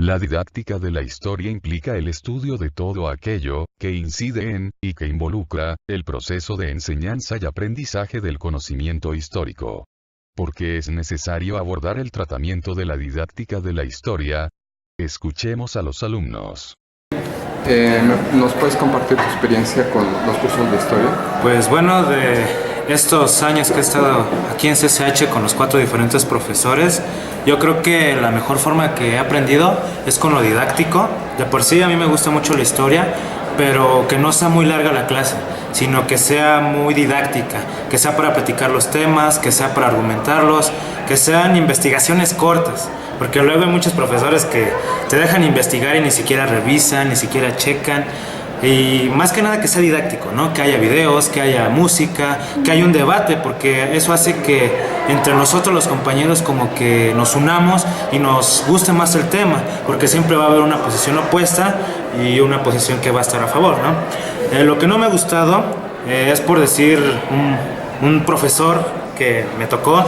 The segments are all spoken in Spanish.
La didáctica de la historia implica el estudio de todo aquello que incide en, y que involucra, el proceso de enseñanza y aprendizaje del conocimiento histórico. ¿Por qué es necesario abordar el tratamiento de la didáctica de la historia? Escuchemos a los alumnos. ¿Nos puedes compartir tu experiencia con los cursos de historia? Pues bueno, de estos años que he estado aquí en CCH con los 4 diferentes profesores, yo creo que la mejor forma que he aprendido es con lo didáctico. De por sí a mí me gusta mucho la historia, pero que no sea muy larga la clase, sino que sea muy didáctica, que sea para platicar los temas, que sea para argumentarlos, que sean investigaciones cortas. Porque luego hay muchos profesores que te dejan investigar y ni siquiera revisan, ni siquiera checan. Y más que nada que sea didáctico, ¿no? Que haya videos, que haya música, que haya un debate, porque eso hace que entre nosotros los compañeros como que nos unamos y nos guste más el tema, porque siempre va a haber una posición opuesta y una posición que va a estar a favor, ¿no? Lo que no me ha gustado es por decir un profesor que me tocó,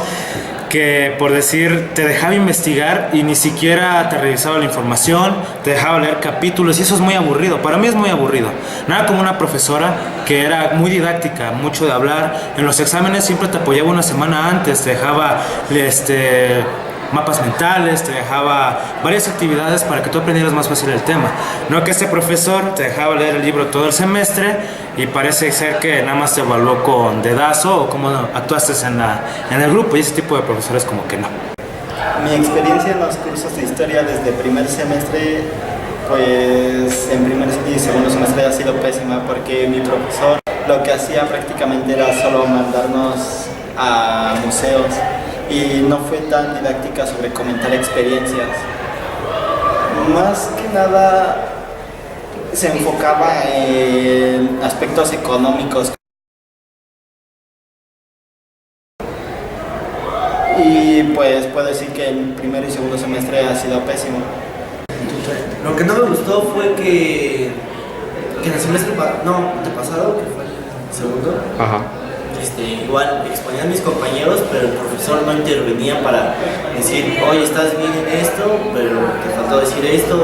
que por decir te dejaba investigar y ni siquiera te revisaba la información, te dejaba leer capítulos y eso es muy aburrido, para mí es muy aburrido. Nada como una profesora que era muy didáctica, mucho de hablar, en los exámenes siempre te apoyaba una semana antes, te dejaba mapas mentales, te dejaba varias actividades para que tú aprendieras más fácil el tema. No que este profesor te dejaba leer el libro todo el semestre y parece ser que nada más te evaluó con dedazo o cómo actuaste en el grupo, y ese tipo de profesores como que no. Mi experiencia en los cursos de historia desde primer semestre, pues en primer y segundo semestre ha sido pésima, porque mi profesor lo que hacía prácticamente era solo mandarnos a museos y no fue tan didáctica sobre comentar experiencias. Más que nada se enfocaba en aspectos económicos. Y pues puedo decir que el primer y segundo semestre ha sido pésimo. Lo que no me gustó fue que en el semestre antepasado, que fue el segundo, igual exponían mis compañeros, pero el profesor no intervenía para decir, oye, estás bien en esto, pero te faltó decir esto,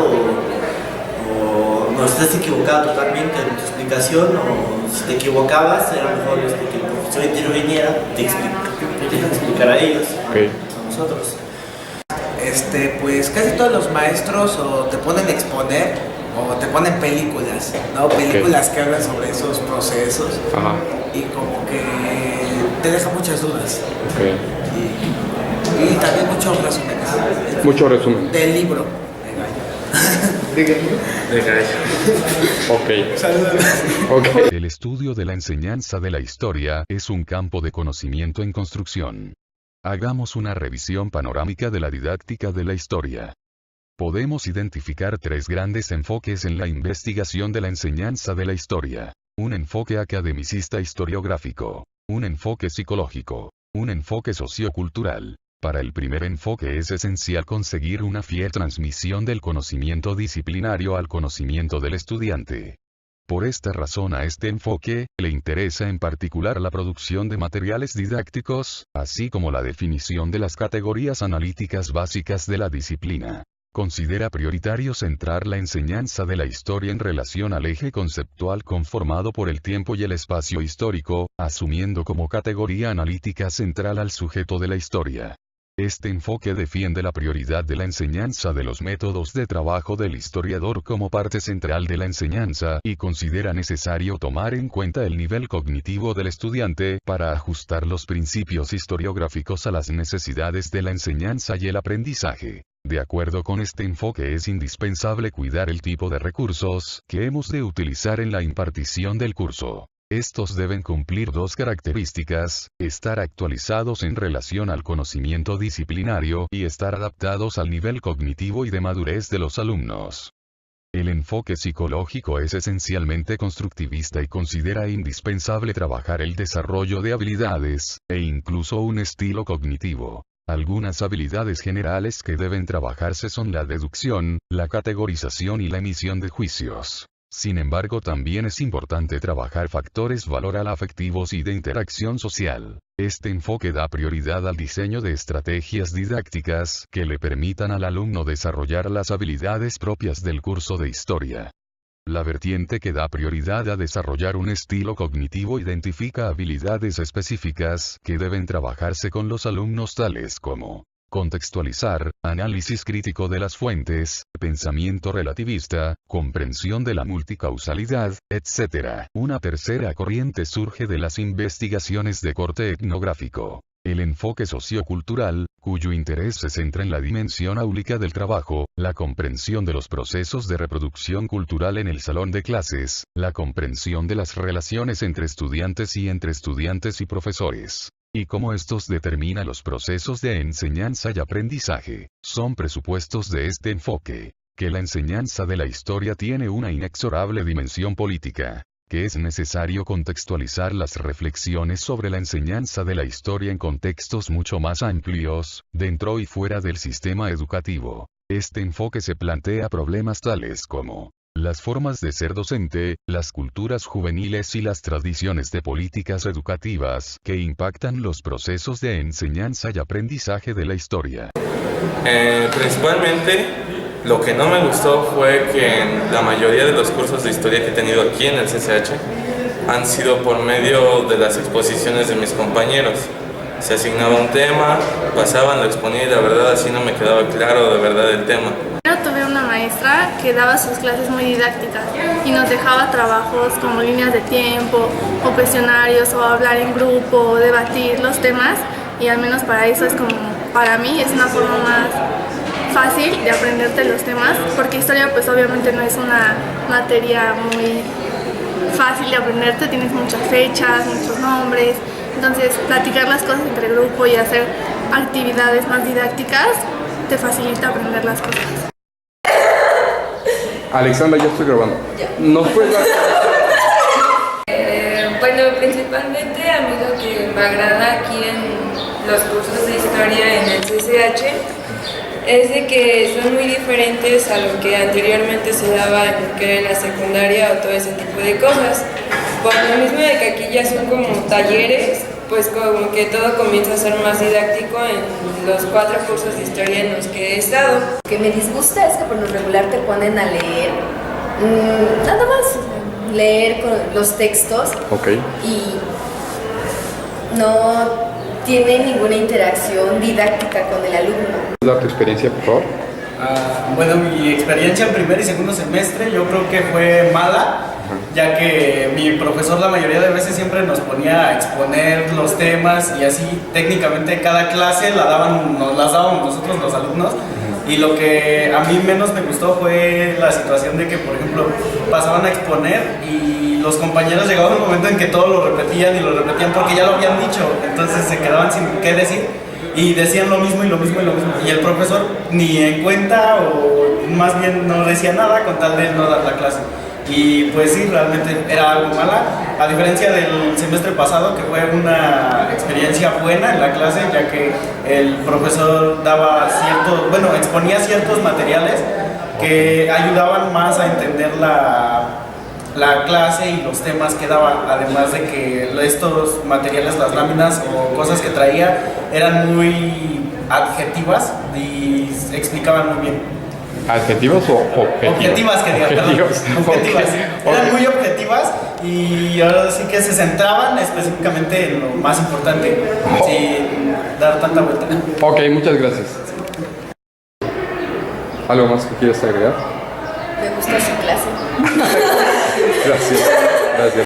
o no, estás equivocado totalmente en tu explicación, o si te equivocabas, era mejor que el profesor interviniera, te explicara a ellos, a nosotros. Pues casi todos los maestros o te ponen a exponer o te ponen películas, ¿no? Películas que hablan sobre esos procesos. Ajá. Y como que te deja muchas dudas. Okay. Y también muchos resúmenes. Mucho resumen. Del libro. De gallo. Ok. Saludos. Ok. El estudio de la enseñanza de la historia es un campo de conocimiento en construcción. Hagamos una revisión panorámica de la didáctica de la historia. Podemos identificar 3 grandes enfoques en la investigación de la enseñanza de la historia. Un enfoque academicista historiográfico, un enfoque psicológico, un enfoque sociocultural. Para el primer enfoque es esencial conseguir una fiel transmisión del conocimiento disciplinario al conocimiento del estudiante. Por esta razón a este enfoque, le interesa en particular la producción de materiales didácticos, así como la definición de las categorías analíticas básicas de la disciplina. Considera prioritario centrar la enseñanza de la historia en relación al eje conceptual conformado por el tiempo y el espacio histórico, asumiendo como categoría analítica central al sujeto de la historia. Este enfoque defiende la prioridad de la enseñanza de los métodos de trabajo del historiador como parte central de la enseñanza y considera necesario tomar en cuenta el nivel cognitivo del estudiante para ajustar los principios historiográficos a las necesidades de la enseñanza y el aprendizaje. De acuerdo con este enfoque es indispensable cuidar el tipo de recursos que hemos de utilizar en la impartición del curso. Estos deben cumplir 2 características: estar actualizados en relación al conocimiento disciplinario y estar adaptados al nivel cognitivo y de madurez de los alumnos. El enfoque psicológico es esencialmente constructivista y considera indispensable trabajar el desarrollo de habilidades, e incluso un estilo cognitivo. Algunas habilidades generales que deben trabajarse son la deducción, la categorización y la emisión de juicios. Sin embargo, también es importante trabajar factores valor-afectivos y de interacción social. Este enfoque da prioridad al diseño de estrategias didácticas que le permitan al alumno desarrollar las habilidades propias del curso de historia. La vertiente que da prioridad a desarrollar un estilo cognitivo identifica habilidades específicas que deben trabajarse con los alumnos, tales como contextualizar, análisis crítico de las fuentes, pensamiento relativista, comprensión de la multicausalidad, etc. Una tercera corriente surge de las investigaciones de corte etnográfico. El enfoque sociocultural, cuyo interés se centra en la dimensión áulica del trabajo, la comprensión de los procesos de reproducción cultural en el salón de clases, la comprensión de las relaciones entre estudiantes y profesores, y cómo estos determinan los procesos de enseñanza y aprendizaje, son presupuestos de este enfoque. Que la enseñanza de la historia tiene una inexorable dimensión política, que es necesario contextualizar las reflexiones sobre la enseñanza de la historia en contextos mucho más amplios, dentro y fuera del sistema educativo. Este enfoque se plantea problemas tales como las formas de ser docente, las culturas juveniles y las tradiciones de políticas educativas que impactan los procesos de enseñanza y aprendizaje de la historia. Principalmente, lo que no me gustó fue que en la mayoría de los cursos de historia que he tenido aquí en el CCH han sido por medio de las exposiciones de mis compañeros. Se asignaba un tema, pasaban, lo exponía y la verdad así no me quedaba claro de verdad el tema. Yo tuve una maestra que daba sus clases muy didácticas y nos dejaba trabajos como líneas de tiempo o cuestionarios o hablar en grupo o debatir los temas, y al menos para eso es como, para mí es una forma más fácil de aprenderte los temas, porque historia pues obviamente no es una materia muy fácil de aprenderte, tienes muchas fechas, muchos nombres, entonces platicar las cosas entre grupo y hacer actividades más didácticas te facilita aprender las cosas. Alexandra, ya estoy grabando. ¿Nos puedes dar? Bueno, principalmente a mí lo que me agrada aquí en los cursos de historia en el CCH es de que son muy diferentes a lo que anteriormente se daba en lo que era la secundaria o todo ese tipo de cosas. Por lo mismo de que aquí ya son como talleres, pues como que todo comienza a ser más didáctico en los 4 cursos de historia en los que he estado. Lo que me disgusta es que por lo regular te ponen a leer, nada más leer con los textos, y no tiene ninguna interacción didáctica con el alumno. ¿Da tu experiencia, por favor? Bueno, mi experiencia en primer y segundo semestre yo creo que fue mala, ya que mi profesor la mayoría de veces siempre nos ponía a exponer los temas y así técnicamente cada clase nos las dábamos nosotros los alumnos, y lo que a mí menos me gustó fue la situación de que, por ejemplo, pasaban a exponer y los compañeros llegaban a un momento en que todo lo repetían porque ya lo habían dicho, entonces se quedaban sin qué decir y decían lo mismo y lo mismo y lo mismo, y el profesor ni en cuenta, o más bien no decía nada con tal de no dar la clase. Y pues sí, realmente era algo mala, a diferencia del semestre pasado, que fue una experiencia buena en la clase, ya que el profesor exponía ciertos materiales que ayudaban más a entender la clase y los temas que daba, además de que estos materiales, las láminas o cosas que traía, eran muy adjetivas y explicaban muy bien. ¿Adjetivos o objetivos? Objetivas, que diga, perdón. Objetivas. Eran muy objetivas y ahora sí que se centraban específicamente en lo más importante, sin dar tanta vuelta. Ok, muchas gracias. ¿Algo más que quieras agregar? Me gustó su clase. Gracias.